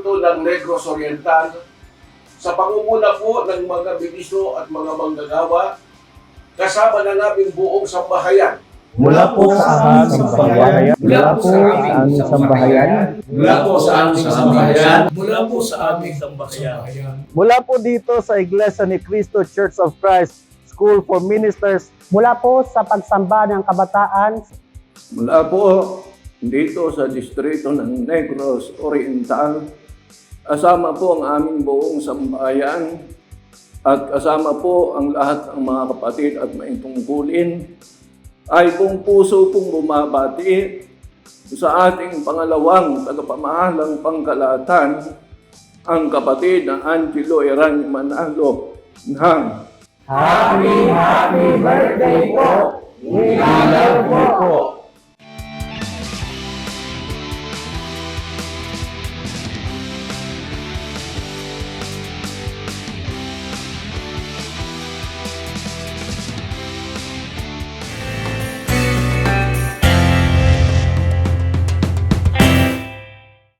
Distrito ng Negros Oriental sa pangunguna po ng mga ministro at mga manggagawa kasama na naming buong sambahayan. Mula po sa aming sambahayan. Mula po sa aming sambahayan. Mula po sa aming sambahayan. Mula po sa aming sambahayan. Mula po dito sa Iglesia ni Cristo Church of Christ School for Ministers. Mula po sa pagsamba ng kabataan. Mula po dito sa distrito ng Negros Oriental, kasama po ang aming buong sambahayan at kasama po ang lahat ng mga kapatid at maitungkulin, ay buong puso pong bumabati sa ating pangalawang tagapamahalang pangkalahatan, ang kapatid na Angelo Eranio Manalo ng Happy birthday po! We love you po!